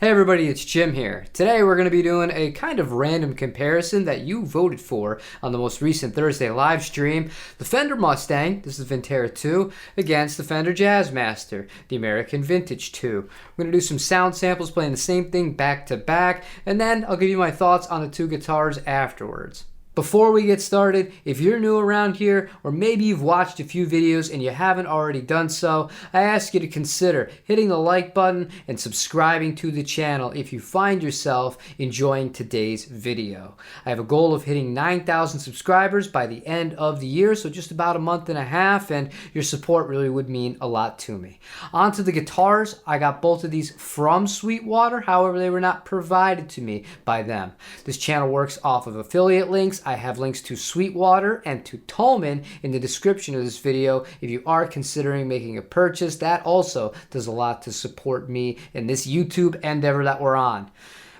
Hey everybody, it's Jim here. Today we're going to be doing a kind of random comparison that you voted for on the most recent Thursday live stream. The Fender Mustang, this is the Vintera 2, against the Fender Jazzmaster, the American Vintage 2. We're going to do some sound samples playing the same thing back to back, and then I'll give you my thoughts on the two guitars afterwards. Before we get started, if you're new around here, or maybe you've watched a few videos and you haven't already done so, I ask you to consider hitting the like button and subscribing to the channel if you find yourself enjoying today's video. I have a goal of hitting 9,000 subscribers by the end of the year, so just about a month and a half, and your support really would mean a lot to me. On to the guitars. I got both of these from Sweetwater, however they were not provided to me by them. This channel works off of affiliate links. I have links to Sweetwater and to Tolman in the description of this video if you are considering making a purchase. That also does a lot to support me in this YouTube endeavor that we're on.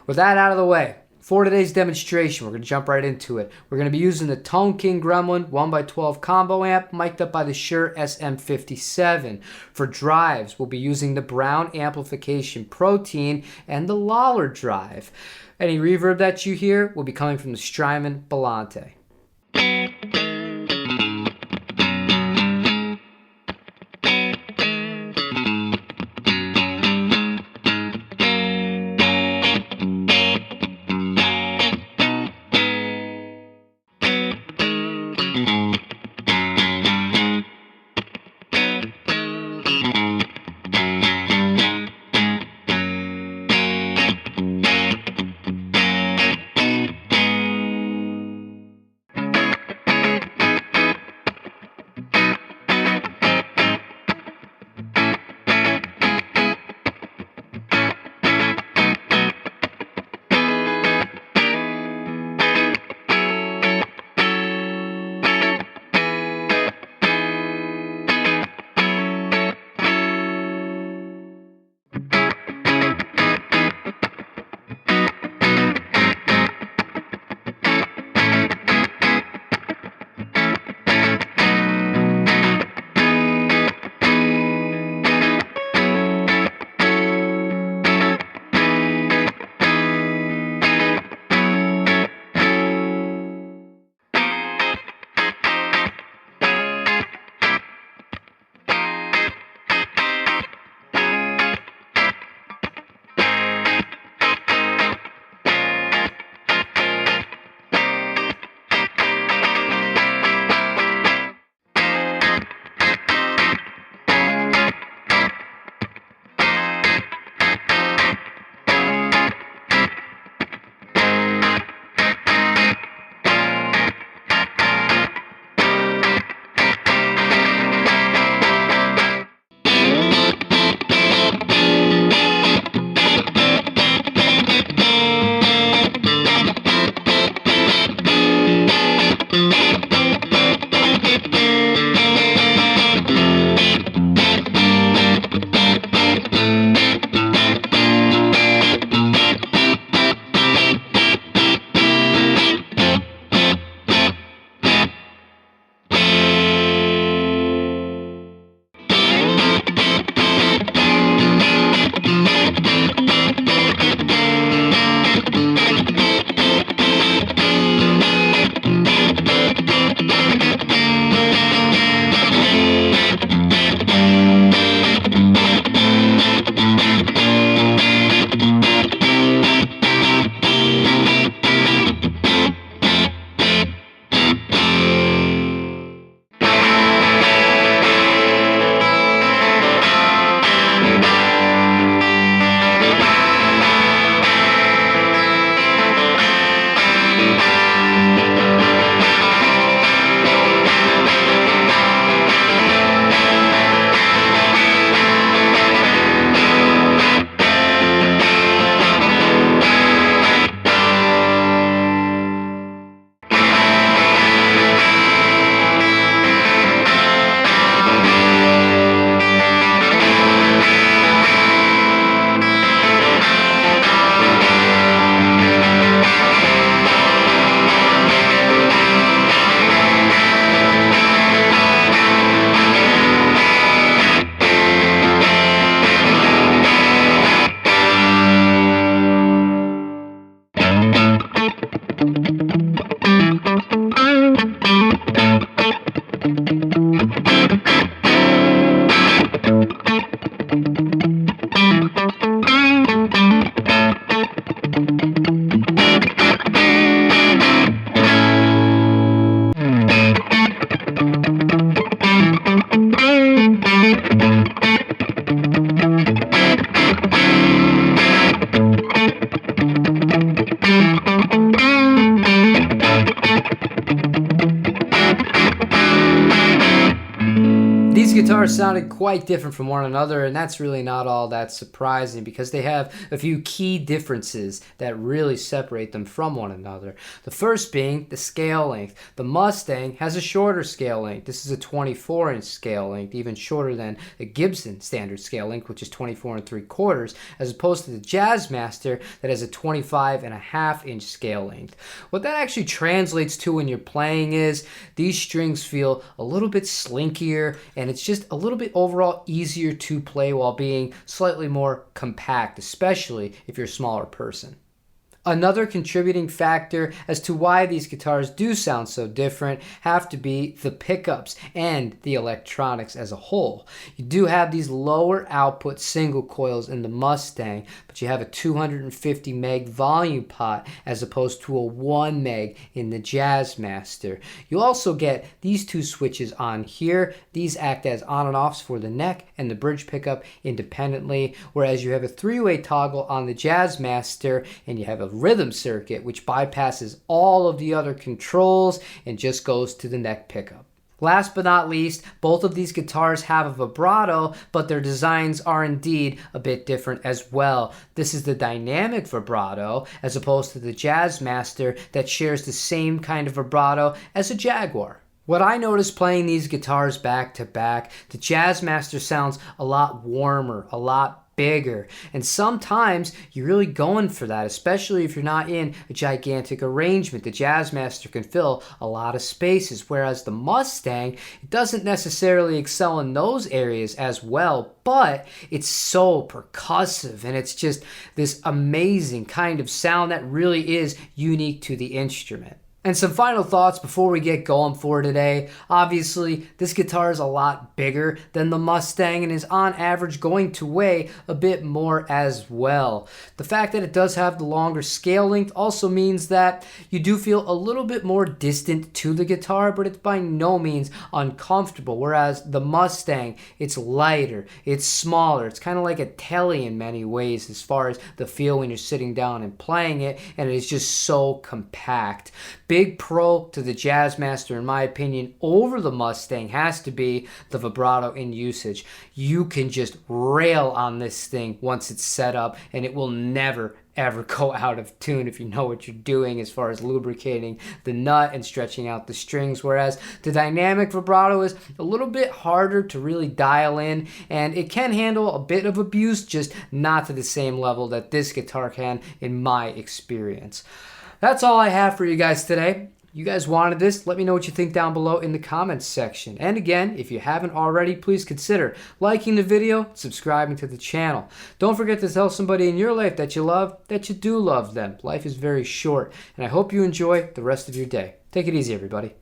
With that out of the way, for today's demonstration, we're going to jump right into it. We're going to be using the Tone King Gremlin 1x12 combo amp mic'd up by the Shure SM57. For drives, we'll be using the Brown Amplification Protein and the Lawler drive. Any reverb that you hear will be coming from the Strymon Bellante. guitars sounded quite different from one another, and that's really not all that surprising because they have a few key differences that really separate them from one another. The first being the scale length. The Mustang has a shorter scale length. This is a 24-inch scale length, even shorter than the Gibson standard scale length, which is 24 3/4, as opposed to the Jazzmaster that has a 25.5-inch scale length. What that actually translates to when you're playing is these strings feel a little bit slinkier, and it's just a little bit overall easier to play while being slightly more compact, especially if you're a smaller person. Another contributing factor as to why these guitars do sound so different have to be the pickups and the electronics as a whole. You do have these lower output single coils in the Mustang, but you have a 250 meg volume pot as opposed to a 1 meg in the Jazzmaster. You also get these two switches on here. These act as on and offs for the neck and the bridge pickup independently, whereas you have a 3-way toggle on the Jazzmaster, and you have a rhythm circuit which bypasses all of the other controls and just goes to the neck pickup. Last but not least, both of these guitars have a vibrato, but their designs are indeed a bit different as well. This is the dynamic vibrato as opposed to the Jazzmaster that shares the same kind of vibrato as a Jaguar. What I noticed playing these guitars back to back, the Jazzmaster sounds a lot warmer, a lot bigger, and sometimes you're really going for that, especially if you're not in a gigantic arrangement. The Jazzmaster can fill a lot of spaces, whereas the Mustang, it doesn't necessarily excel in those areas as well, but it's so percussive, and it's just this amazing kind of sound that really is unique to the instrument. And some final thoughts before we get going for today. Obviously, this guitar is a lot bigger than the Mustang and is on average going to weigh a bit more as well. The fact that it does have the longer scale length also means that you do feel a little bit more distant to the guitar, but it's by no means uncomfortable. Whereas the Mustang, it's lighter, it's smaller, it's kind of like a Telly in many ways as far as the feel when you're sitting down and playing it, and it is just so compact. Big pro to the Jazzmaster, in my opinion, over the Mustang has to be the vibrato in usage. You can just rail on this thing once it's set up, and it will never ever go out of tune if you know what you're doing as far as lubricating the nut and stretching out the strings, whereas the dynamic vibrato is a little bit harder to really dial in, and it can handle a bit of abuse, just not to the same level that this guitar can in my experience. That's all I have for you guys today. You guys wanted this? Let me know what you think down below in the comments section. And again, if you haven't already, please consider liking the video, subscribing to the channel. Don't forget to tell somebody in your life that you love, that you do love them. Life is very short, and I hope you enjoy the rest of your day. Take it easy, everybody.